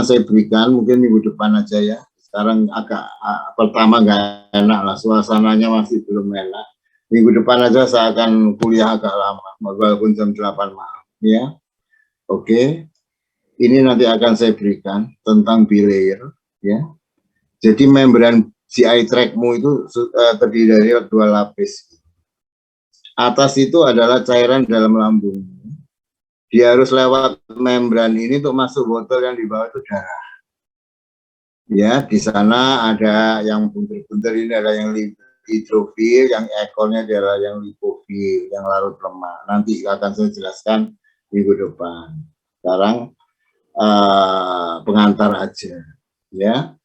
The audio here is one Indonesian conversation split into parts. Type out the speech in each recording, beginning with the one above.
saya berikan, mungkin minggu depan aja ya. Sekarang agak pertama nggak enak lah, suasananya masih belum enak. Minggu depan aja saya akan kuliah agak lama, walaupun jam 8 malam. Ya, oke. Ini nanti akan saya berikan tentang bilayer. Ya, jadi membran GI tract-mu itu terdiri dari 2 lapis. Atas itu adalah cairan dalam lambung. Dia harus lewat membran ini untuk masuk botol, yang di bawah itu darah. Ya, di sana ada yang bunter-bunter, ini ada yang hidrofil, yang ekornya adalah yang lipofil, yang larut lemak. Nanti akan saya jelaskan minggu depan. Sekarang pengantar aja. Ya,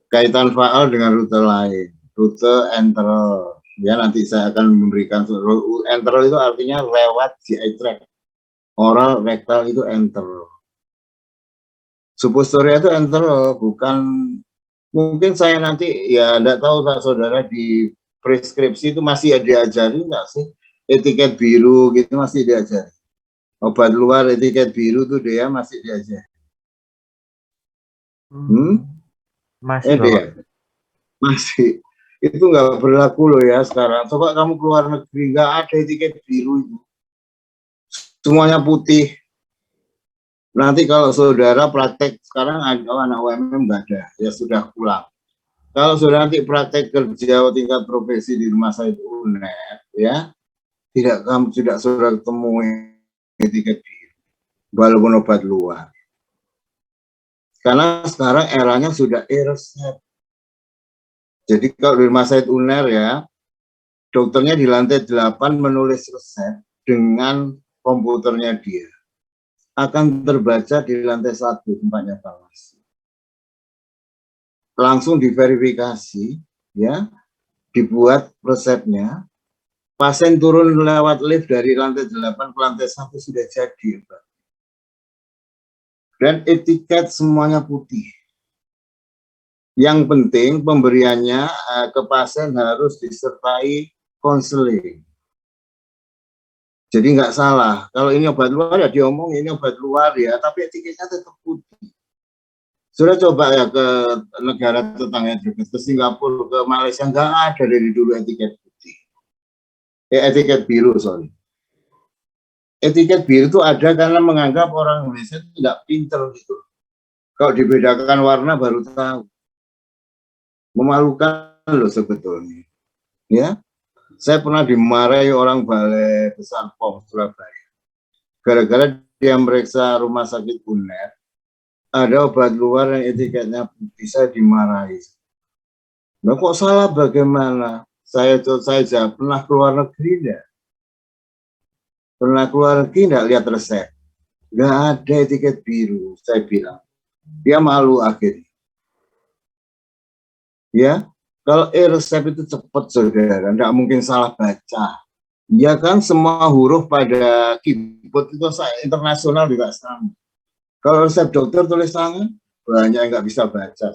kaitan faal dengan rute lain, rute enteral. Ya, nanti saya akan memberikan enteral itu artinya lewat GI tract. Oral, rektal itu enteral. Suppositoria itu enteral, bukan, mungkin saya nanti ya enggak tahu Pak Saudara di preskripsi itu masih diajari enggak sih etiket biru gitu, masih diajari. Obat luar etiket biru tuh dia masih diajari. Masih dia masih, itu nggak berlaku loh ya sekarang. Coba kamu keluar negeri, nggak ada etiket biru itu, semuanya putih. Nanti kalau saudara praktek sekarang, anak UMM nggak ada, ya sudah pulang. Kalau sudah nanti praktek kerja tingkat profesi di rumah saya itu UNER, ya kamu tidak sudah ketemu etiket biru, walaupun obat luar. Karena sekarang eranya sudah e-resep. Jadi kalau di rumah saya UNER ya, dokternya di lantai 8 menulis resep dengan komputernya dia. Akan terbaca di lantai 1 tempatnya farmasi. Langsung diverifikasi, ya, dibuat resepnya. Pasien turun lewat lift dari lantai 8 ke lantai 1 sudah jadi, Pak. Dan etiket semuanya putih. Yang penting pemberiannya ke pasien harus disertai konseling. Jadi nggak salah. Kalau ini obat luar ya diomong ini obat luar ya, tapi etiketnya tetap putih. Sudah coba ya ke negara tetangga dekat, ke Singapura, ke Malaysia, nggak ada dari dulu etiket putih. Etiket biru, sorry. Etiket biru itu ada karena menganggap orang Indonesia tidak pinter gitu. Kalau dibedakan warna baru tahu. Memalukan loh sebetulnya. Ya. Saya pernah dimarahi orang Balai Besar POM Surabaya. Gara-gara dia meriksa rumah sakit UNER, ada obat luar yang etiketnya bisa dimarahi. Nah, kok salah bagaimana? Saya jawab, pernah keluar negeri enggak? Pernah keluar negeri enggak lihat resep? Enggak ada etiket biru, saya bilang. Dia malu akhirnya. Ya, kalau resep itu cepat saudara, enggak mungkin salah baca. Ya kan, semua huruf pada keyboard itu internasional juga sama. Kalau resep dokter tulis tangan, banyak yang nggak bisa baca.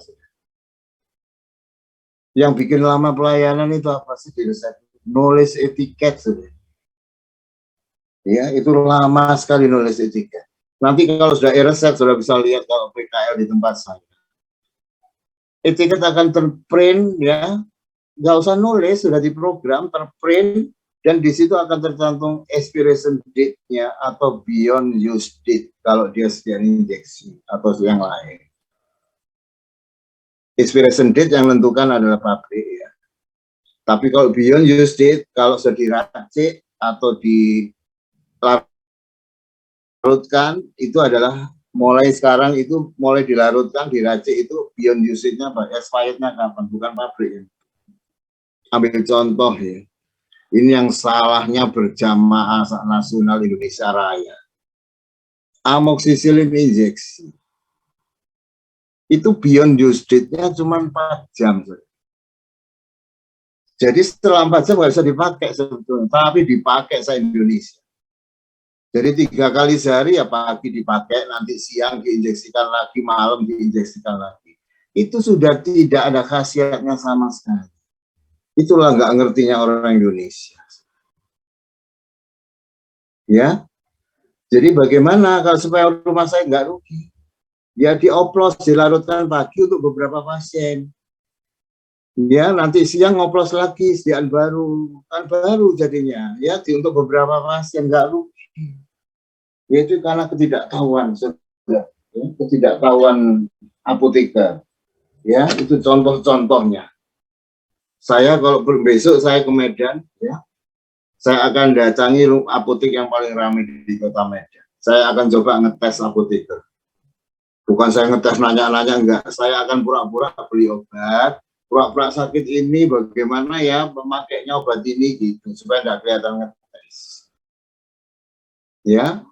Yang bikin lama pelayanan itu apa sih di resep? Nulis etiket. Ya, itu lama sekali nulis etiket. Nanti kalau sudah resep, sudah bisa lihat kalau PKL di tempat saya. Etiket akan terprint, ya, nggak usah nulis, sudah diprogram, terprint, dan di situ akan tercantum expiration date-nya atau beyond use date kalau dia sekian injeksi atau yang lain. Expiration date yang menentukan adalah pabrik ya. Tapi kalau beyond use date, kalau sudah diracik atau dilarutkan, itu adalah mulai sekarang itu mulai dilarutkan, diracik itu beyond usage-nya, expired-nya kapan, bukan pabrik ya. Ambil contoh ya. Ini yang salahnya berjamaah nasional Indonesia Raya. Amoxicillin injeksi. Itu beyond use date-nya cuma 4 jam. Jadi setelah 4 jam nggak bisa dipakai sebetulnya, tapi dipakai se-Indonesia. Jadi 3 kali sehari ya pagi dipakai, nanti siang diinjeksikan lagi, malam diinjeksikan lagi. Itu sudah tidak ada khasiatnya sama sekali. Itulah nggak ngertinya orang Indonesia. Ya, jadi bagaimana kalau supaya rumah saya nggak rugi? Ya dioplos, dilarutkan pagi untuk beberapa pasien. Ya nanti siang ngoplos lagi, sediaan baru, kan baru jadinya. Ya untuk beberapa pasien nggak rugi. Yaitu karena ketidaktahuan, ya, ketidaktahuan apoteker. Ya itu contoh-contohnya. Saya kalau besok saya ke Medan, ya saya akan datangi apotek yang paling ramai di kota Medan. Saya akan coba ngetes apoteker. Bukan saya ngetes nanya-nanya, enggak. Saya akan pura-pura beli obat, pura-pura sakit ini bagaimana ya pemakainya obat ini gitu, supaya enggak kelihatan ngetes. Ya,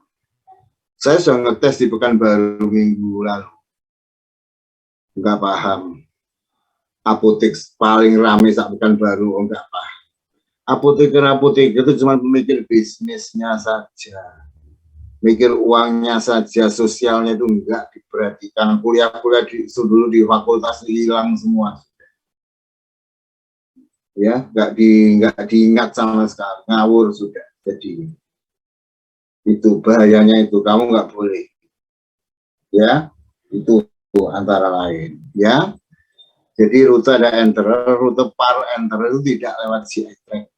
saya sudah ngetes di Pekanbaru minggu lalu. Enggak paham. Apotek paling ramai saat Pekanbaru, enggak paham. Apoteker-apoteker itu cuma memikir bisnisnya saja. Mikir uangnya saja, sosialnya itu enggak diperhatikan. Kuliah-kuliah dulu di fakultas hilang semua. Ya, enggak diingat sama sekali, ngawur sudah. Jadi itu bahayanya itu, kamu enggak boleh. Ya, itu antara lain. Ya, jadi rute ada enterer, rute par enterer itu tidak lewat GI tract.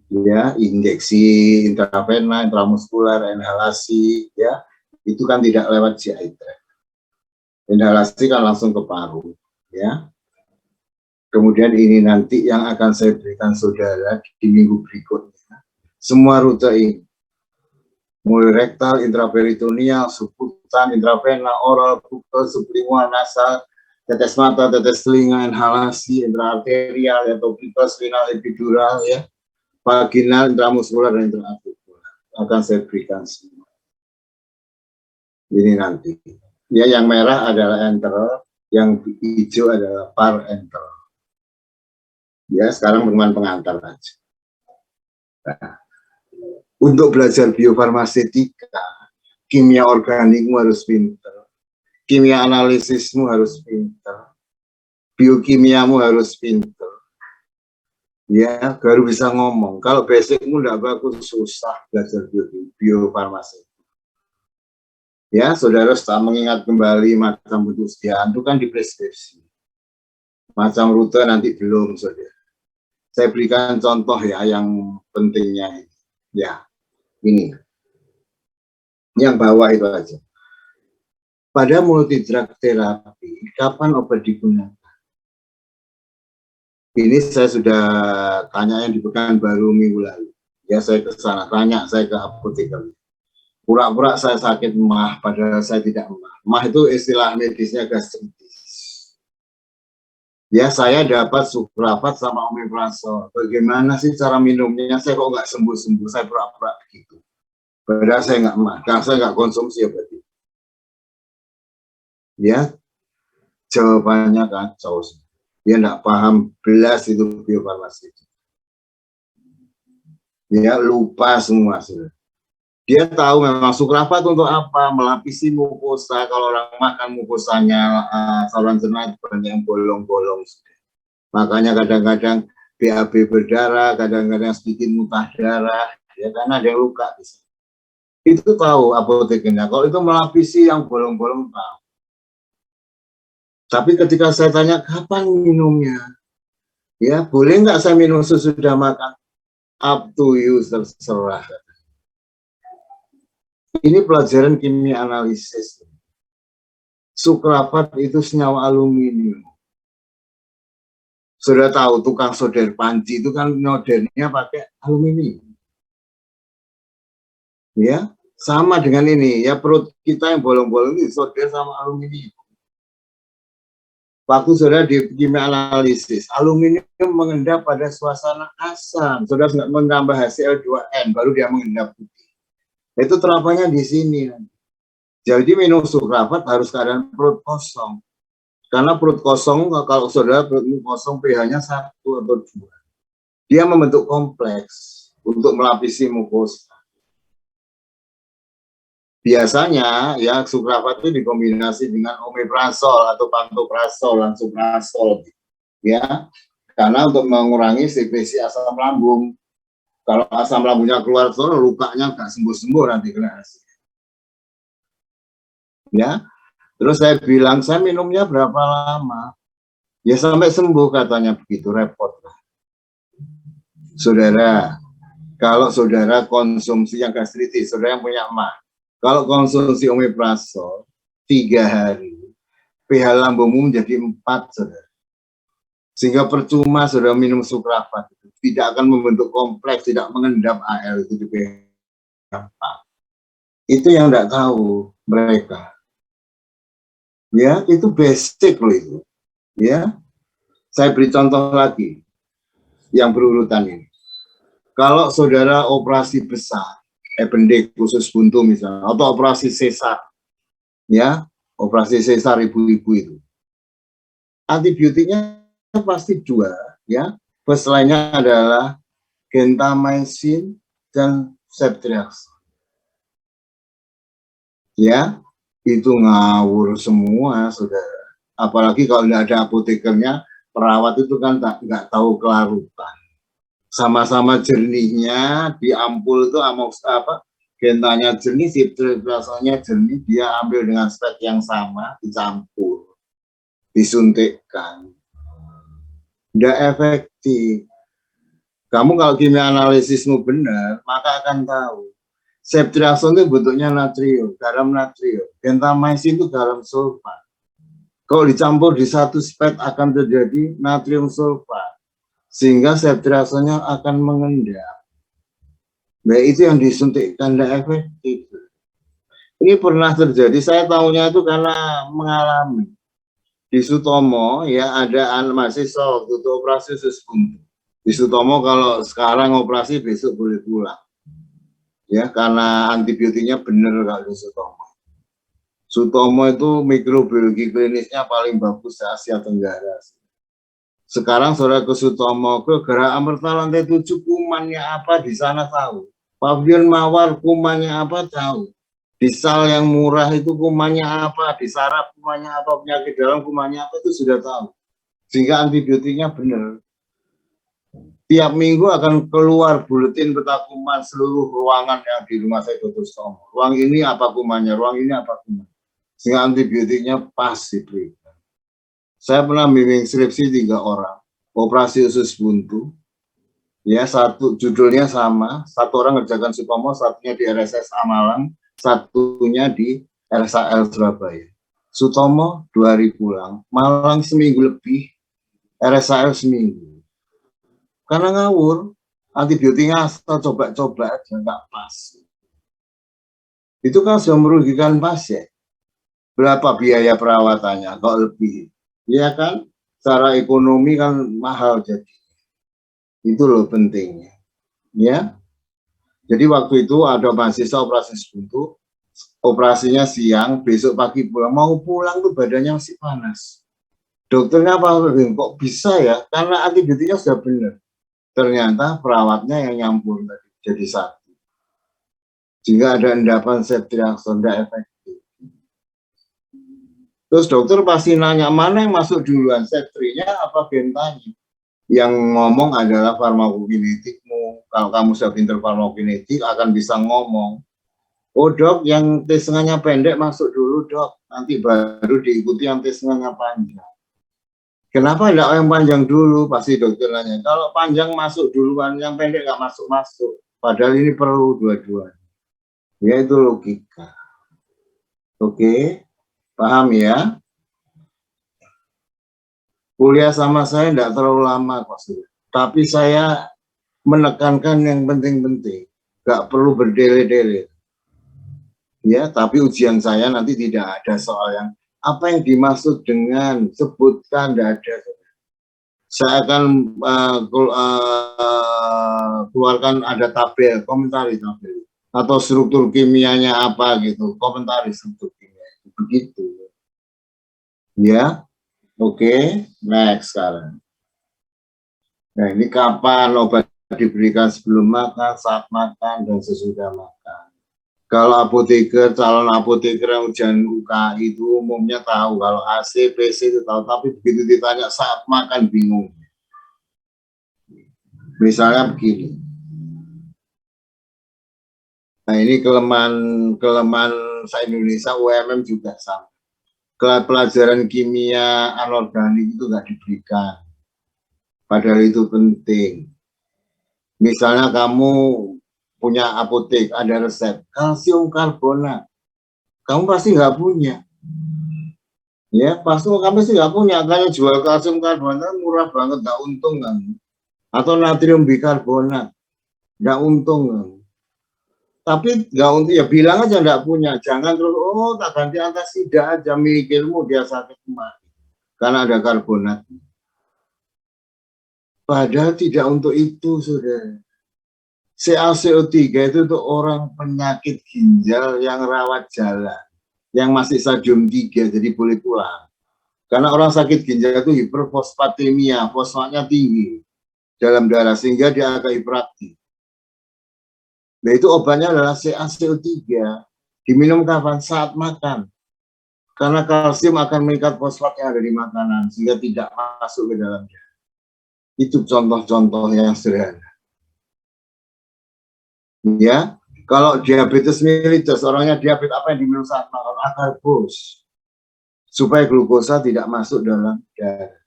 Ya, injeksi intravena, intramuskuler, inhalasi, ya itu kan tidak lewat GI tract. Inhalasi kan langsung ke paru, ya. Kemudian ini nanti yang akan saya berikan saudara di minggu berikutnya. Semua rute ini, mulai rektal, intraperitoneal, subkutan, intravena, oral, buccal, sublingual, nasal, tetes mata, tetes telinga, inhalasi, intraarterial, ya, topikal, spinal, epidural, ya. Vaginal, intramuskular, dan intraartikular akan saya berikan semua. Ini nanti. Ya, yang merah adalah enteral, yang hijau adalah par enteral. Ya, sekarang bermain pengantar aja. Nah, untuk belajar biofarmasetika, kimia organikmu harus pinter, kimia analisismu harus pinter, biokimiamu harus pinter. Ya, baru bisa ngomong. Kalau basicmu tidak bagus, susah belajar biofarmasi. Ya, saudara setelah mengingat kembali macam bentuk sediaan itu kan di preskripsi. Macam rute nanti belum, saudara. Saya berikan contoh ya yang pentingnya. Ya, ini. Yang bawah itu aja. Pada multi drug terapi, kapan obat digunakan? Ini saya sudah tanya yang di Pekanbaru minggu lalu. Ya, saya ke sana, tanya saya ke apoteker. Pura-pura saya sakit emah, padahal saya tidak emah. Emah itu istilah medisnya gastritis. Ya, saya dapat suprafat sama omeprazol. Bagaimana sih cara minumnya? Saya kok nggak sembuh-sembuh, saya pura-pura begitu. Padahal saya nggak emah, karena saya nggak konsumsi obat itu. Ya, jawabannya kacau. Dia nggak paham belas itu biofarmasi. Dia lupa semua sudah. Dia tahu memang sukrafat untuk apa, melapisi mukosa. Kalau orang makan mukosanya saluran cerna banyak yang bolong-bolong. Makanya kadang-kadang BAB berdarah, kadang-kadang sedikit muntah darah, ya karena ada yang luka. Itu tahu apotekernya. Kalau itu melapisi yang bolong-bolong tahu. Tapi ketika saya tanya kapan minumnya, ya boleh nggak saya minum sesudah makan? Up to you, terserah. Ini pelajaran kimia analisis. Sukrafat itu senyawa aluminium. Sudah tahu tukang solder panci itu kan nodernya pakai aluminium. Ya, sama dengan ini. Ya perut kita yang bolong-bolong ini solder sama aluminium. Waktu saudara di kimia analisis, aluminium mengendap pada suasana asam. Saudara nggak menambah HCl2N, baru dia mengendap putih. Itu terapannya di sini. Jadi minum sukrafat harus keadaan perut kosong. Karena perut kosong, kalau saudara perut kosong pH-nya 1 atau 2. Dia membentuk kompleks untuk melapisi mukosa. Biasanya ya sukrafat itu dikombinasi dengan omeprazol atau pantoprazol, lansoprazol, ya, karena untuk mengurangi sekresi asam lambung. Kalau asam lambungnya keluar, lukanya nggak sembuh-sembuh nanti kena asam. Ya, terus saya bilang, saya minumnya berapa lama? Ya sampai sembuh katanya, begitu repot. Saudara, kalau saudara konsumsi yang gastritis, saudara yang punya emak, kalau konsumsi omeprazol 3 hari, pH lambungmu menjadi 4, saudara. Sehingga percuma saudara minum sukrafat, tidak akan membentuk kompleks, tidak mengendap AL itu di pH 4. Itu yang tidak tahu mereka. Ya, itu basic loh itu. Ya, saya beri contoh lagi yang berurutan ini. Kalau saudara operasi besar, appendix khusus buntu misalnya, atau operasi sesar, ya, operasi sesar ibu-ibu itu, antibiotiknya pasti 2, ya. First line-nya adalah gentamicin dan ceftriaxone. Ya, itu ngawur semua, saudara. Apalagi kalau tidak ada apotekernya, perawat itu kan nggak tahu kelarutan. Sama-sama jernihnya di ampul itu gentanya jernih, ceftriaxonenya jernih, dia ambil dengan spek yang sama, dicampur, disuntikkan. Tidak efektif. Kamu kalau kimia analisismu benar, maka akan tahu. Ceftriaxone itu bentuknya natrium, garam natrium. Gentamicin itu garam sulfat. Kalau dicampur di satu spek akan terjadi natrium sulfat. Sehingga ceftriaxone-nya akan mengendap. Nah, itu yang disuntikkan tidak efektif. Ini pernah terjadi, saya tahunya itu karena mengalami. Di Sutomo, ya ada mahasiswa waktu itu operasi usus buntu. Di Sutomo kalau sekarang operasi besok boleh pulang. Ya, karena antibiotiknya benar kalau di Sutomo. Sutomo itu mikrobiologi klinisnya paling bagus di Asia Tenggara. Sekarang saudara ke Sutomo, ke Gera Amerta lantai 7 kumannya apa di sana tahu. Pavilion Mawar kumannya apa tahu. Di Sal yang murah itu kumannya apa, di Sarap kumannya apa, penyakit dalam kumannya apa itu sudah tahu. Sehingga antibiotiknya benar. Tiap minggu akan keluar buletin peta kuman seluruh ruangan yang di rumah saya Dr. Sutomo. Ruang ini apa kumannya, ruang ini apa kumannya. Sehingga antibiotiknya pas diberikan. Saya pernah bimbing skripsi 3 orang, operasi usus buntu, ya satu judulnya sama, satu orang ngerjakan Sutomo, satunya di RSSA Malang, satunya di RSAL Surabaya. Sutomo 2 hari pulang, Malang seminggu lebih, RSAL seminggu. Karena ngawur, antibiotiknya asal coba-coba aja nggak pas. Itu kan sudah merugikan pasien. Berapa biaya perawatannya? Kalau lebih, ya kan? Secara ekonomi kan mahal jadi. Itu loh pentingnya. Ya. Jadi waktu itu ada mahasiswa operasi buntu, operasinya siang, besok pagi pulang. Mau pulang tuh badannya masih panas. Dokternya apa? Kok bisa ya? Karena antibiotiknya sudah benar. Ternyata perawatnya yang nyampur tadi jadi satu. Sehingga ada endapan ceftriaxone tidak efektif. Terus dokter pasti nanya, mana yang masuk duluan, ceftrinya apa gentanya? Yang ngomong adalah farmakokinetikmu. Kalau kamu sudah pintar farmakokinetik, akan bisa ngomong. Oh dok, yang T setengahnya pendek masuk dulu dok, nanti baru diikuti yang T setengahnya panjang. Kenapa tidak yang panjang dulu? Pasti dokter nanya. Kalau panjang masuk duluan, yang pendek nggak masuk-masuk. Padahal ini perlu dua-duanya. Ya itu logika. Oke, paham ya? Kuliah sama saya tidak terlalu lama kok. Tapi saya menekankan yang penting-penting. Nggak perlu berdele-dele. Ya, tapi ujian saya nanti tidak ada soal yang apa yang dimaksud dengan sebutkan, tidak ada. Saya akan keluarkan ada tabel, komentari tabel. Atau struktur kimianya apa gitu, komentari struktur kimia. Begitu. Ya, oke, next sekarang. Nah, ini kapan obat diberikan sebelum makan, saat makan, dan sesudah makan. Kalau apoteker, calon apoteker yang ujian UKI itu umumnya tahu. Kalau AC, PC itu tahu. Tapi begitu ditanya saat makan bingung. Misalnya begini. Nah ini kelemahan se-Indonesia, UMM juga sama. Pelajaran kimia anorganik itu nggak diberikan. Padahal itu penting. Misalnya kamu punya apotek, ada resep kalsium karbonat. Kamu pasti nggak punya. Ya, pasti kamu sih nggak punya. Karena jual kalsium karbonat murah banget, nggak untung kan. Atau natrium bikarbonat, nggak untung kan. Tapi nggak untuk ya bilang aja nggak punya, jangan terus tak ganti antasida aja, mikirmu dia sakit mati karena ada karbonat. Padahal tidak untuk itu, saudara. CaCO3 itu untuk orang penyakit ginjal yang rawat jalan, yang masih stadium 3, jadi boleh pulang. Karena orang sakit ginjal itu hiperfosfatemia, fosfatnya tinggi dalam darah sehingga dia agak hiperaktif. Nah, itu obatnya adalah CaCO3. Diminum kapan? Saat makan. Karena kalsium akan mengikat fosfat yang ada di makanan sehingga tidak masuk ke dalam darah. Itu contoh-contoh yang sederhana. Ya, kalau diabetes mellitus, orangnya diabetes, apa yang diminum saat makan? Akarbos. Supaya glukosa tidak masuk dalam darah.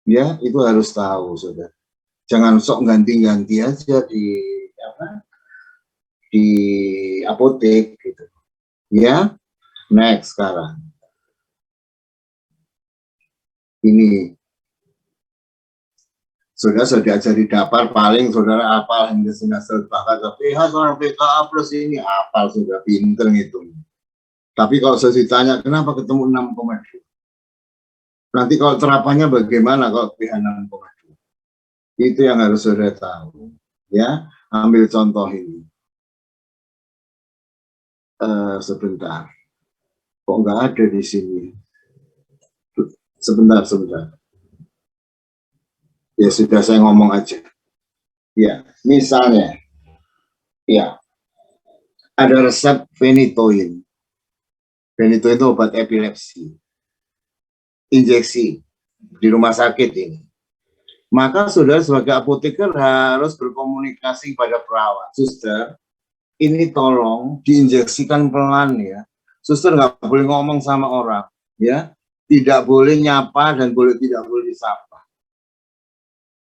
Ya, itu harus tahu, saudara. Jangan sok ganti-ganti aja di apotek gitu. Ya, next sekarang. Ini sudah diajari dapar, paling saudara hafal hingga semester bahkan PH soal PKA plus ini hafal, sudah pinter ngitung. Tapi kalau saya ditanya kenapa ketemu 6,2, nanti kalau terapannya bagaimana kalau PH 6,2, itu yang harus saudara tahu. Ya, ambil contoh ini. Sebentar, kok nggak ada di sini? Sebentar. Ya sudah, saya ngomong aja. Ya, misalnya, ya, ada resep phenytoin. Phenytoin itu obat epilepsi, injeksi di rumah sakit ini. Maka saudara sebagai apoteker harus berkomunikasi pada perawat. Suster, ini tolong diinjeksikan pelan ya. Suster nggak boleh ngomong sama orang, ya. Tidak boleh nyapa dan tidak boleh disapa.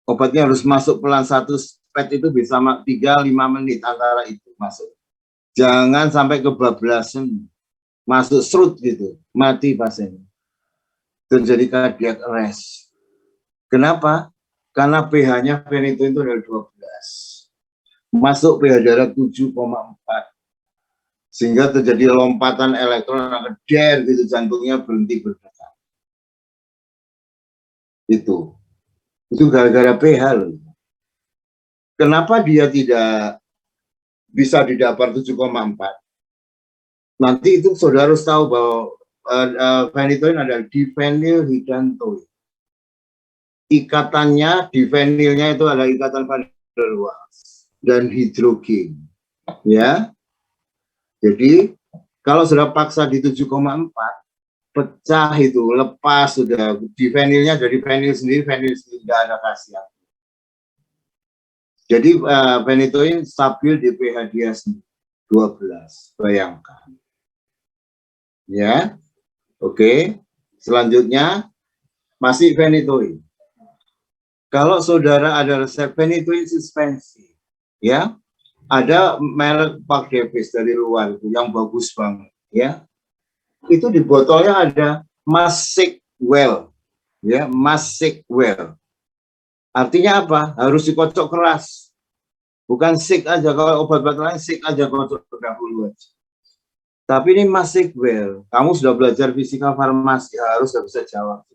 Obatnya harus masuk pelan, satu pet itu bisa 3-5 menit antara itu masuk. Jangan sampai kebablasan, masuk serut gitu, mati pasien. Terjadi cardiac arrest. Kenapa? Karena pH-nya phenytoin itu adalah 12. Masuk pH darah 7,4. Sehingga terjadi lompatan elektron der gitu, jantungnya berhenti berdetak. Itu gara-gara pH loh. Kenapa dia tidak bisa didapar 7,4? Nanti itu saudara harus tahu bahwa phenytoin adalah diphenylhydantoin. Ikatannya, diphenylnya itu adalah ikatan van der Waals dan hidrogen. Ya. Jadi kalau sudah paksa di 7,4, pecah itu, lepas sudah, diphenylnya dari phenyl sendiri tidak ada khasiat. Jadi phenytoin stabil di pH dia 12, bayangkan. Ya, oke. Selanjutnya masih phenytoin. Kalau saudara ada resep phenytoin suspensi, ya, ada merek Pak Davis dari luar itu yang bagus banget, ya. Itu di botolnya ada Masicwell, ya, Masicwell. Artinya apa? Harus dikocok keras. Bukan sik aja, kalau obat-obat lain sik aja kocok dahulu aja. Tapi ini Masicwell. Kamu sudah belajar fisika farmasi, harus bisa jawab.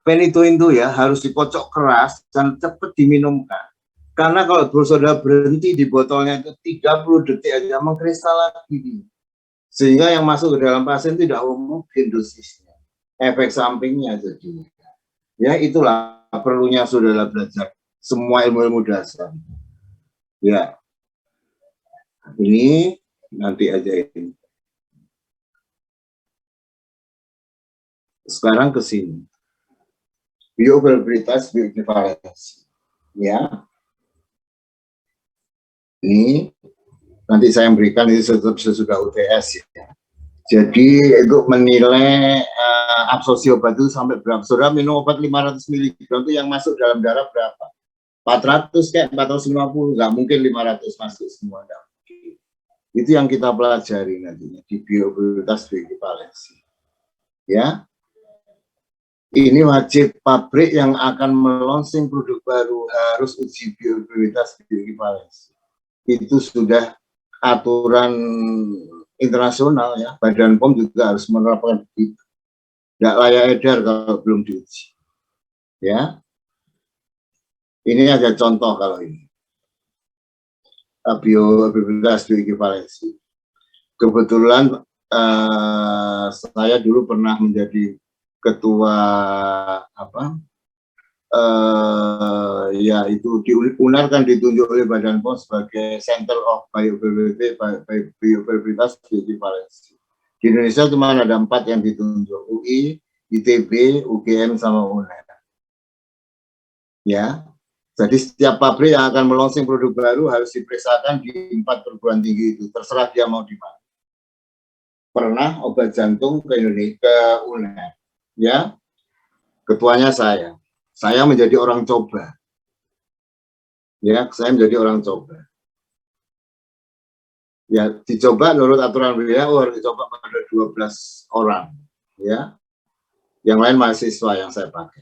Phenytoin itu ya harus dikocok keras dan cepat diminumkan. Karena kalau saudara berhenti di botolnya itu 30 detik aja mengkristal lagi. Sehingga yang masuk ke dalam pasien tidak mungkin dosisnya. Efek sampingnya jadi. Ya itulah perlunya saudara belajar semua ilmu-ilmu dasar. Ya. Ini nanti aja ini. Sekarang ke sini. Bioavailabilitas, bioequivalensi. Ya. Ini Nanti saya berikan itu sesudah UTS ya. Jadi untuk menilai absorpsi obat itu sampai berapa. Saudara minum obat 500 mg itu yang masuk dalam darah berapa? 400 kayak 450, nggak mungkin 500 masuk semua. Enggak. Itu yang kita pelajari nantinya di bioaktivitas bioekivalensi. Ya, ini wajib pabrik yang akan melonsing produk baru harus uji bioaktivitas bioekivalensi. Itu sudah aturan internasional ya, Badan POM juga harus menerapkan itu. Tidak layak edar kalau belum diuji. Ya, ini ada contoh kalau ini bioaktivitas bioekivalensi. Kebetulan saya dulu pernah menjadi ketua ya itu di UNER kan ditunjuk oleh Badan POM sebagai Center of Bioaktivitas Bioekivalensi. Di Indonesia cuma ada 4 yang ditunjuk, UI, ITB, UGM, sama UNER. Ya, jadi setiap pabrik yang akan melonsing produk baru harus diperiksakan di 4 perguruan tinggi itu, terserah dia mau di mana. Pernah obat jantung ke Indonesia, ke UNER, ya, ketuanya saya menjadi orang coba. Ya, saya menjadi orang coba. Ya, dicoba menurut aturan beliau harus dicoba pada 12 orang. Ya, yang lain mahasiswa yang saya pakai.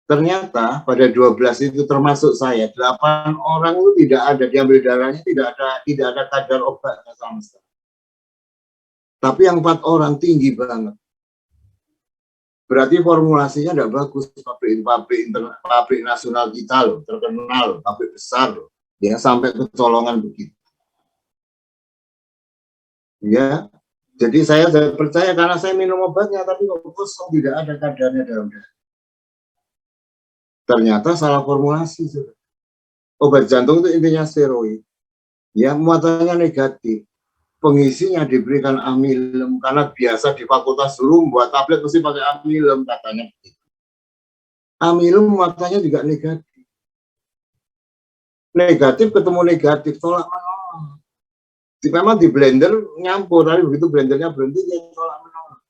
Ternyata pada 12 itu termasuk saya, 8 orang itu tidak ada, diambil darahnya tidak ada kadar obatnya sama sekali. Tapi yang 4 orang tinggi banget. Berarti formulasinya tidak bagus. Pabrik nasional kita loh, terkenal, pabrik besar loh, ya sampai kecolongan begitu. Ya, jadi saya percaya karena saya minum obatnya, tapi kok kosong, tidak ada kadarnya dalam darah. Ternyata salah formulasi. Obat jantung itu intinya steroid, ya muatannya negatif. Pengisinya diberikan amilem karena biasa di fakultas dulu buat tablet mesti pakai amilem katanya begitu. Amilem muatannya juga negatif. Negatif ketemu negatif, tolak menolak. Memang di blender nyampur, tapi begitu blendernya berhenti dia tolak menolak.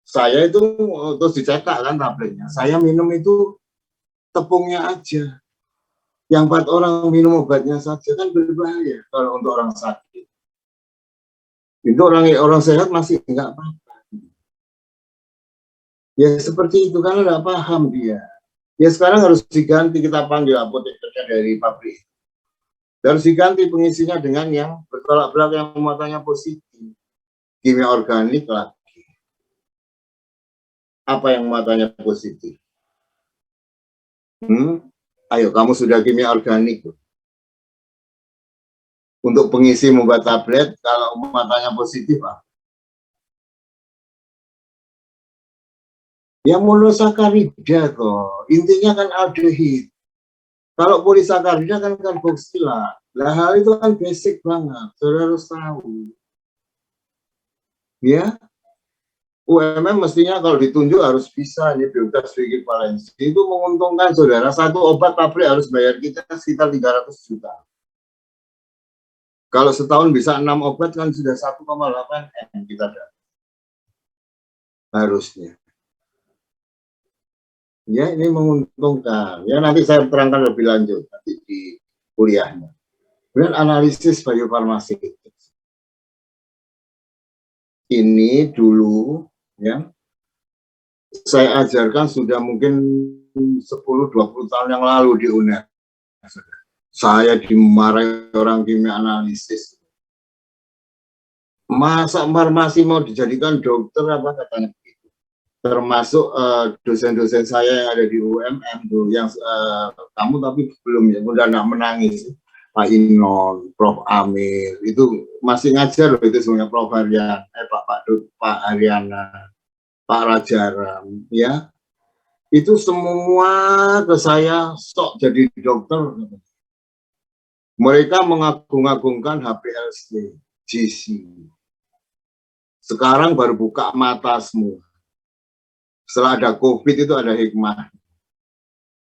Saya itu terus dicetak kan tabletnya. Saya minum itu tepungnya aja. Yang 4 orang minum obatnya saja kan berbahaya kalau untuk orang sakit. Itu orang sehat masih enggak apa-apa. Ya seperti itu karena enggak paham dia. Ya sekarang harus diganti, kita panggil apotekernya dari pabrik. Harus diganti pengisinya dengan yang bertolak belakang, yang muatannya positif. Kimia organik lagi. Apa yang muatannya positif? Ayo kamu sudah kimia organik. Untuk pengisi membuat tablet, kalau muatannya positif, ya monosakarida kok. Intinya kan aldehid. Kalau polisakarida kan karboksila. Nah, hal itu kan basic banget. Saudara harus tahu. Ya, UMM mestinya kalau ditunjuk harus bisa ini biogas bioekivalensi. Itu menguntungkan saudara. Satu obat pabrik harus bayar kita sekitar 300 juta. Kalau setahun bisa 6 obat kan sudah 1,8 M kita dapat. Harusnya. Ya ini menguntungkan. Ya nanti saya terangkan lebih lanjut nanti di kuliahnya. Kemudian analisis biofarmaseutik. Ini dulu ya saya ajarkan sudah mungkin 10-20 tahun yang lalu di UNER. Saya dimarahi orang kimia analisis. Masa farmasi mau dijadikan dokter apa katanya begitu. Termasuk dosen-dosen saya yang ada di UMM tuh yang kamu tapi belum ya udah nggak menangis. Pak Inon, Prof Amir itu masih ngajar loh itu semuanya Prof Aryan, Pak Ariana, Pak Rajaram ya. Itu semua ke saya sok jadi dokter. Mereka mengagung-agungkan HPLC, GC. Sekarang baru buka mata semua. Setelah ada COVID itu ada hikmah.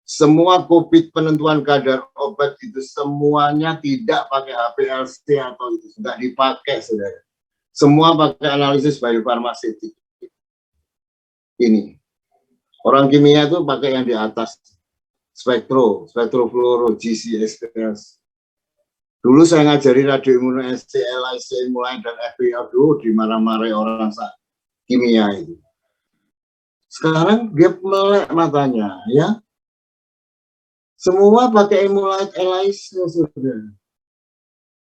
Semua COVID penentuan kadar obat itu semuanya tidak pakai HPLC atau itu tidak dipakai, saudara. Semua pakai analisis biofarmaseutik. Ini orang kimia itu pakai yang di atas, spektrofluoro, GC-SPS. Dulu saya ngajari radioimunoassay, LIC mulai dan FPA dulu dimarah-marahi orang kimia itu. Sekarang dia melek matanya, ya. Semua pakai emulate ELISA sudah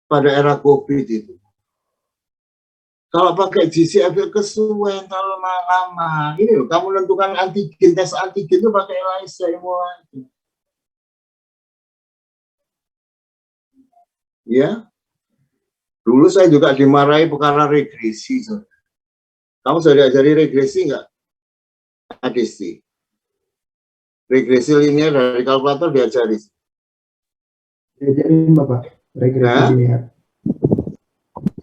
pada era COVID itu. Kalau pakai GCFL kesuwen terlalu lama. Ini loh, kamu menentukan antigen, tes antigen itu pakai ELISA emulate. Ya, dulu saya juga dimarahi perkara regresi. Saudara. Kamu sudah diajari regresi nggak? ADC. Regresi linear dari kalkulator diajari. Diajarin Bapak, regresi linear.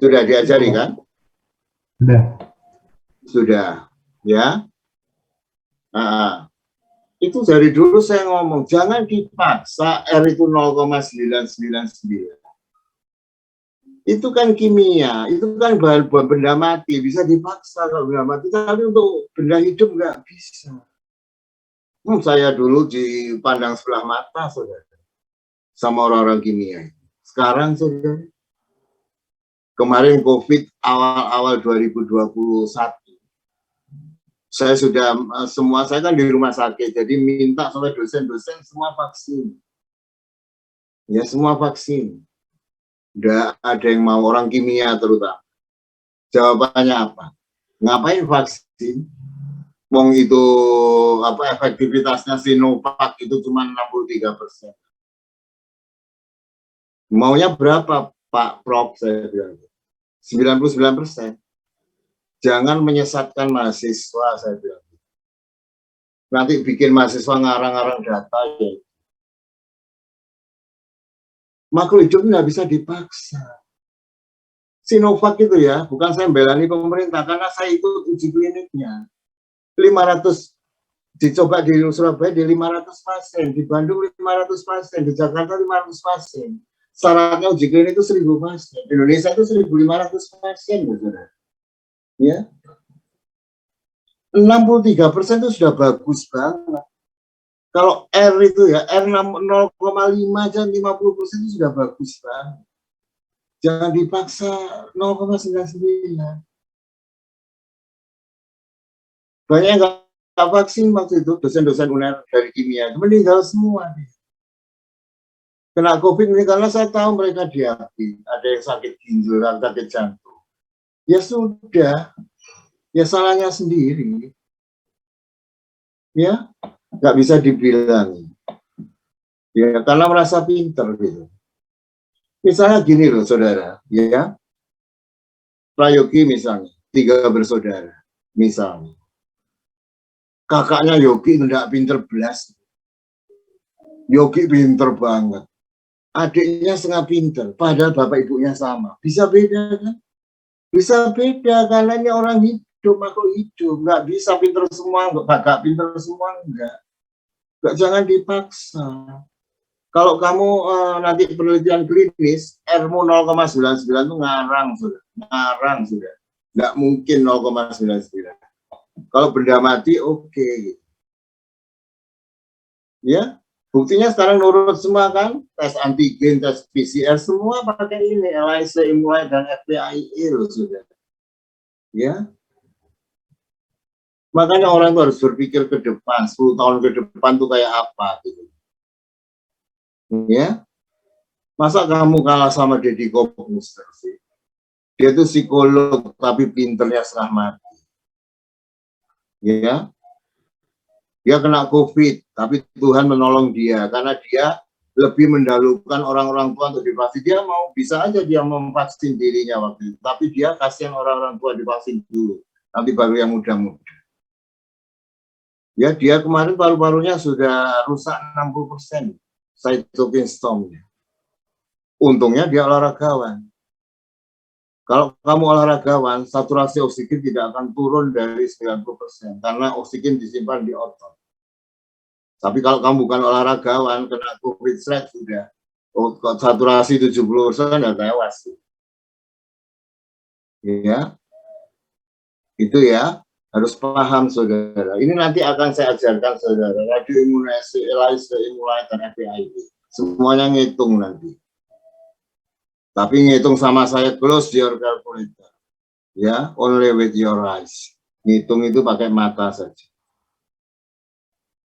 Sudah diajari kan? Sudah. Sudah, ya. Itu dari dulu saya ngomong, jangan dipaksa R itu 0,999. Itu kan kimia, itu kan bahan benda mati, bisa dipaksa kalau benda mati, tapi untuk benda hidup nggak bisa. Saya dulu dipandang sebelah mata, saudara, sama orang-orang kimia. Sekarang, saudara, kemarin COVID awal-awal 2021, saya sudah, saya kan di rumah sakit, jadi minta sampai dosen-dosen semua vaksin. Ya, semua vaksin. Udah ada yang mau, orang kimia terutama. Jawabannya apa? Ngapain vaksin? Wong itu efektivitasnya Sinovac itu cuma 63%. Maunya berapa, Pak Prof? Saya bilang 99%. Jangan menyesatkan mahasiswa, saya bilang. Nanti bikin mahasiswa ngarang-ngarang data ya. Makhluk hidup nggak bisa dipaksa. Sinovac itu ya, bukan saya membelani pemerintah, karena saya ikut uji kliniknya. 500 dicoba di Surabaya di 500 pasien, di Bandung 500 pasien, di Jakarta 500 pasien. Syaratnya uji klinik itu 1000 pasien. Di Indonesia itu 1500 pasien, saudara. Ya. 63% itu sudah bagus banget. Kalau R itu ya, R 0,5 dan 50% itu sudah bagus banget. Jangan dipaksa 0,99. Banyak yang nggak vaksin waktu itu, dosen-dosen UNER dari kimia itu meninggal semua. Kena COVID ini karena saya tahu mereka diabetes, ada yang sakit ginjal, sakit jantung. Ya sudah, ya salahnya sendiri. Ya, nggak bisa dibilang. Ya, karena merasa pinter gitu. Misalnya gini loh, saudara, ya. Prayogi misalnya, 3 bersaudara, misalnya. Kakaknya Yogi tidak pinter belas. Yogi pinter banget. Adiknya setengah pinter, padahal bapak ibunya sama. Bisa beda kan? Bisa beda, karena ini orang hidup, makhluk hidup. Nggak bisa pinter semua, nggak pinter semua, enggak. Jangan dipaksa. Kalau kamu nanti penelitian klinis, R-mu 0,99 itu ngarang sudah. Ngarang sudah. Nggak mungkin 0,99. Kalau benda mati, oke. Ya, buktinya sekarang nurut semua kan, tes antigen, tes PCR, semua pakai ini, ELISA, emulate, dan FPAIE loh sudah. Ya, makanya orang itu harus berpikir ke depan, 10 tahun ke depan tuh kayak apa gitu. Ya, masa kamu kalah sama Deddy Corbuzier sih? Dia itu psikolog, tapi pinternya setengah mati. Ya, dia kena COVID, tapi Tuhan menolong dia karena dia lebih mendahulukan orang-orang tua untuk divaksin. Dia mau, bisa aja dia memvaksin dirinya waktu itu, tapi dia kasihan orang-orang tua divaksin dulu, nanti baru yang muda-muda. Ya, dia kemarin paru-parunya sudah rusak 60%, cytokine storm-nya. Untungnya dia olahragawan. Kalau kamu olahragawan, saturasi oksigen tidak akan turun dari 90% karena oksigen disimpan di otot. Tapi kalau kamu bukan olahragawan, kena COVID strike sudah. Oh, saturasi 70% udah tewas. Ya, itu ya. Harus paham, saudara. Ini nanti akan saya ajarkan, saudara. Radio imunisasi, ELISA, dan FPI. Semuanya ngitung nanti. Tapi ngitung sama saya, close your calculator. Ya, only with your eyes. Ngitung itu pakai mata saja.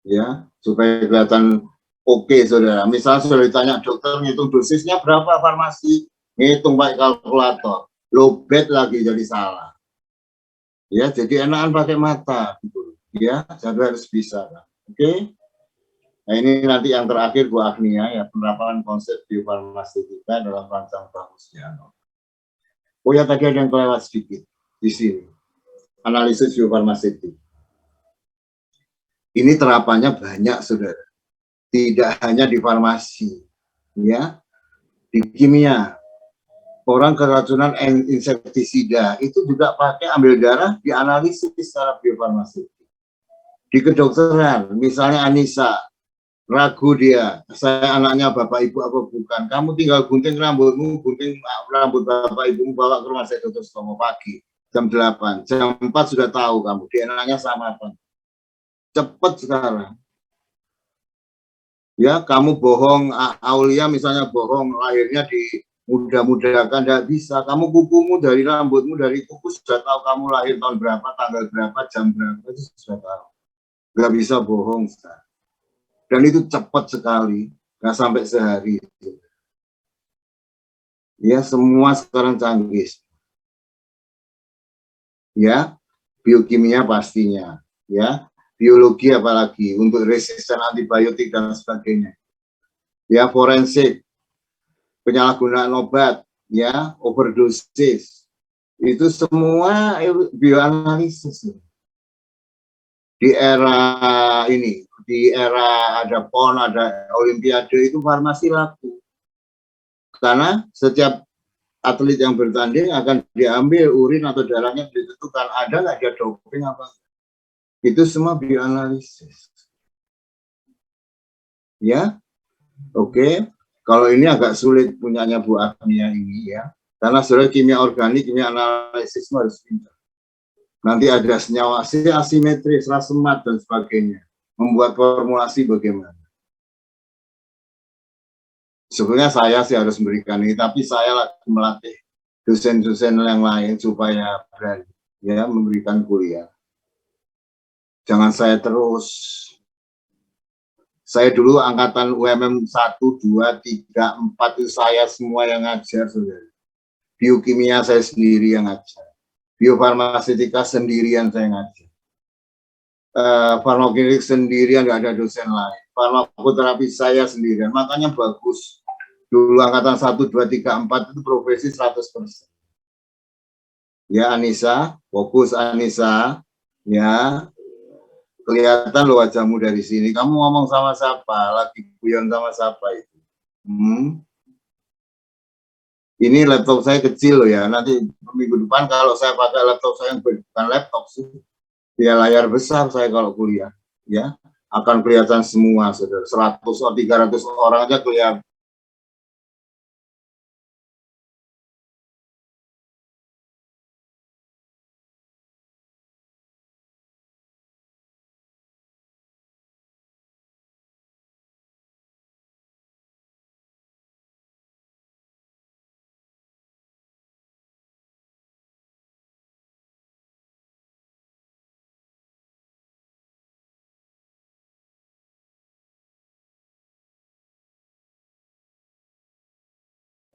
Ya, supaya kelihatan oke, saudara. Misalnya sudah ditanya dokter, ngitung dosisnya berapa farmasi, ngitung pakai kalkulator. Lobet lagi jadi salah. Ya, jadi enakan pakai mata, gitu. Ya, jadi harus bisa, kan? Oke. Nah, ini nanti yang terakhir Bu Agnia, ya, penerapan konsep biofarmaseutika dalam rancang Pak Musdiano. Oh ya, tadi ada yang kelewat sedikit di sini. Analisis biofarmaseutik. Ini terapannya banyak, saudara. Tidak hanya di farmasi, ya, di kimia. Orang keracunan insektisida itu juga pakai ambil darah dianalisis secara biofarmaseutik. Di kedokteran, misalnya Anissa, ragu dia, saya anaknya bapak ibu apa bukan, kamu tinggal gunting rambutmu, gunting rambut bapak ibumu, bawa ke rumah sakit Dr. Sutomo pagi, jam 8, jam 4 sudah tahu kamu, DNA-nya sama apa. Cepat sekarang. Ya, kamu bohong, Aulia misalnya bohong, lahirnya di mudah-mudahkan, tidak bisa. Kamu kukumu dari rambutmu, dari kuku sudah tahu kamu lahir tahun berapa, tanggal berapa, jam berapa, itu sudah tahu. Nggak bisa bohong sekarang. Dan itu cepat sekali, nggak sampai sehari. Ya, semua sekarang canggih. Ya, biokimia pastinya. Ya, biologi apalagi, untuk resisten antibiotik dan sebagainya. Ya, forensik, penyalahgunaan obat, ya, overdosis, itu semua bioanalisis. Di era ini, di era ada PON, ada Olimpiade, itu farmasi laku. Karena setiap atlet yang bertanding akan diambil urin atau darahnya, ditentukan ada nggak dia doping apa. Itu semua bioanalisis. Ya, oke. Kalau ini agak sulit punyanya Bu Agnia ini, ya, karena sebenarnya kimia organik, kimia analisis harus pintar. Nanti ada senyawa asimetris, rasemat dan sebagainya. Membuat formulasi bagaimana? Sebenarnya saya sih harus memberikan ini, tapi saya lagi melatih dosen-dosen yang lain supaya berani, ya, memberikan kuliah. Jangan saya terus. Saya dulu angkatan UMM 1, 2, 3, 4 itu saya semua yang ngajar, saudara. Biokimia saya sendiri yang ngajar. Biofarmaseutika sendirian saya ngajar. Farmakokinetik sendirian, nggak ada dosen lain. Farmakoterapi saya sendirian, makanya bagus. Dulu angkatan 1, 2, 3, 4 itu profesi 100%. Ya, Anissa, fokus Anissa, ya. Kelihatan lo wajahmu dari sini. Kamu ngomong sama siapa? Lagi guyon sama siapa itu? Ini laptop saya kecil loh ya. Nanti minggu depan kalau saya pakai laptop saya yang bukan laptop sih, ya layar besar saya kalau kuliah, ya akan kelihatan semua, saudara. 100 atau 300 orang aja kelihatan.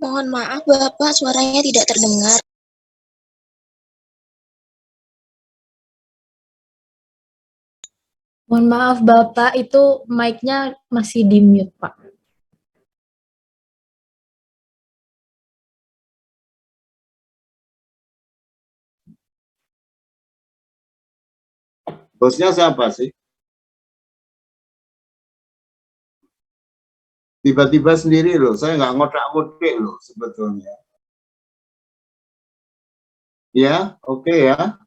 Mohon maaf Bapak, suaranya tidak terdengar. Mohon maaf Bapak, itu mic-nya masih di mute, Pak. Bosnya siapa sih? Tiba-tiba sendiri loh, saya nggak ngotak-ngotik loh sebetulnya. Ya, oke ya.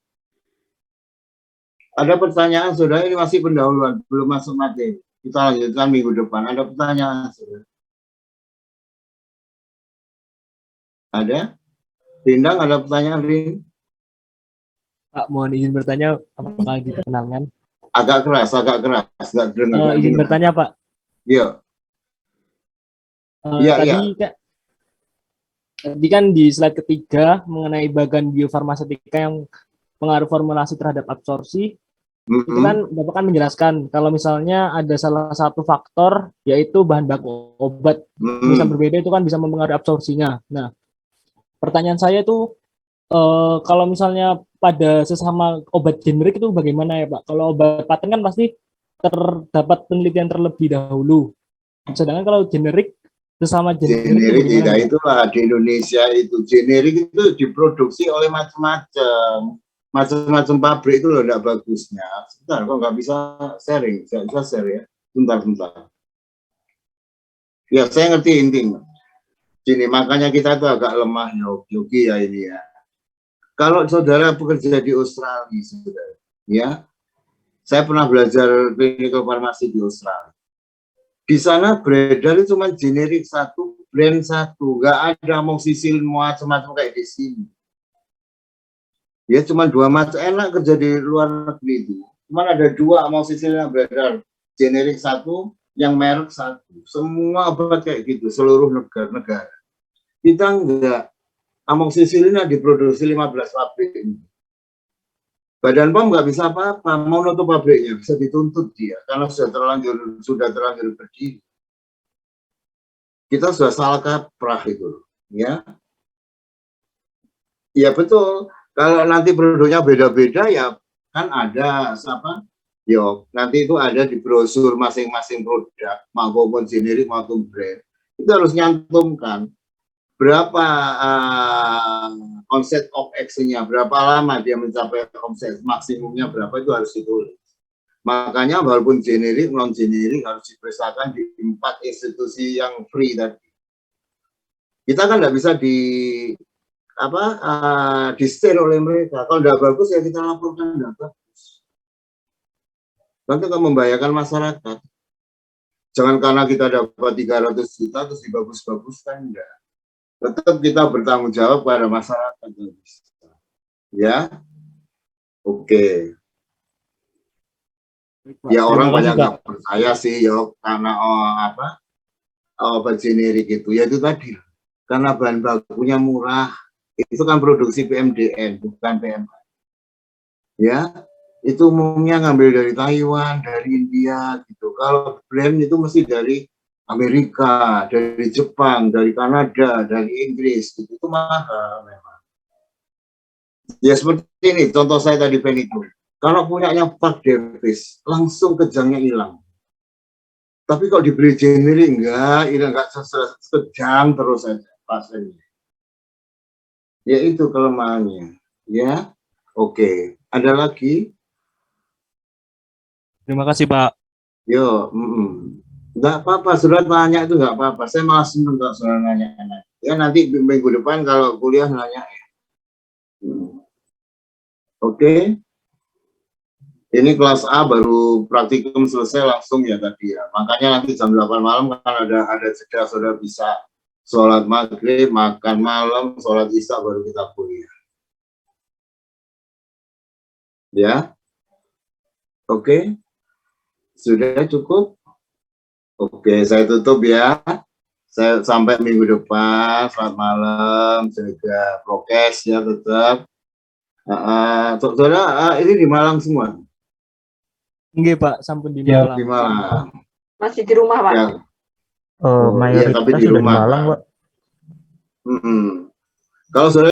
Ada pertanyaan, saudara, ini masih pendahuluan, belum masuk materi. Kita lanjutkan minggu depan. Ada pertanyaan? Saudara? Ada? Rindang, ada pertanyaan, Rin? Pak, mohon izin bertanya, apakah diperkenalkan? Agak keras, nggak dengar. Izin bertanya, Pak. Iya. Iya, Tadi kan di slide ketiga mengenai bagian biofarmasetika yang pengaruh formulasi terhadap absorpsi, itu kan Bapak kan menjelaskan kalau misalnya ada salah satu faktor yaitu bahan baku obat bisa berbeda itu kan bisa mempengaruhi absorpsinya. Nah, pertanyaan saya itu kalau misalnya pada sesama obat generik itu bagaimana ya Pak? Kalau obat paten kan pasti terdapat penelitian terlebih dahulu. Sedangkan kalau generik sesama generik tidak, itulah di Indonesia itu generik itu diproduksi oleh macam-macam pabrik itu loh, tidak bagusnya. Sebentar, kok nggak bisa sharing? Nggak bisa share ya? Bentar. Ya, saya ngerti intinya. Gini, makanya kita tuh agak lemah Yogi ya ini ya. Kalau saudara bekerja di Australia, saudara, ya, saya pernah belajar clinical farmasi di Australia. Di sana beredar cuma generik satu, brand satu, nggak ada amoxicillin macam-macam kayak di sini. Ya cuma 2 macam, enak kerja di luar negeri itu. Cuma ada 2 amoxicillin yang beredar, generik satu, yang merek satu. Semua obat kayak gitu, seluruh negara. Kita enggak. Amoxicillin diproduksi 15 pabrik. Badan POM nggak bisa apa-apa, mau nutup pabriknya bisa dituntut dia karena sudah terlanjur berdiri. Kita sudah salah kaprah itu, ya. Ya betul. Kalau nanti produknya beda-beda ya kan ada siapa? Yo, nanti itu ada di brosur masing-masing produk, maupun generik maupun brand. Itu harus nyantumkan berapa onset of action-nya, berapa lama dia mencapai omset maksimumnya berapa, itu harus ditulis. Makanya walaupun generik, non generik harus diperiksakan di 4 institusi yang free tadi. Kita kan nggak bisa di di-stain oleh mereka. Kalau nggak bagus ya kita laporkan nggak bagus. Nanti akan membahayakan masyarakat. Jangan karena kita dapat 300 juta terus dibagus-baguskan, enggak. Tetap kita bertanggung jawab pada masyarakat. Ya, oke. Ya orang banyak nggak percaya sih, ya karena obat generik itu, ya itu tadi. Karena bahan bakunya murah, itu kan produksi PMDN, bukan PMA. Ya, itu umumnya ngambil dari Taiwan, dari India, gitu. Kalau brand itu mesti dari Amerika, dari Jepang, dari Kanada, dari Inggris, itu mahal memang. Ya seperti ini, contoh saya tadi Penitur. Kalau punyanya Park Davis, langsung kejangnya hilang. Tapi kalau dibeli generik enggak sekejang terus saja pasiennya. Ya itu kelemahannya. Ya, oke. Ada lagi? Terima kasih Pak. Yo, Enggak apa-apa, sudah tanya itu enggak apa-apa. Saya malah senang kalau sudah nanya. Ya nanti minggu depan kalau kuliah nanya ya. Oke. Ini kelas A baru praktikum selesai langsung ya tadi ya. Makanya nanti jam 8 malam kan ada jeda, saudara bisa sholat maghrib, makan malam, sholat isya baru kita kuliah. Ya. Oke. Sudah cukup? Oke, saya tutup ya. Saya sampai minggu depan. Selamat malam, jaga prokes ya tetap. Saudara, ini di Malang semua? Enggak Pak, sampun di Ya, Malang. Di Malang. Masih di rumah Pak. Ya. Mayoritas tapi di sudah di rumah, Malang, Pak. Pak. Kalau saudara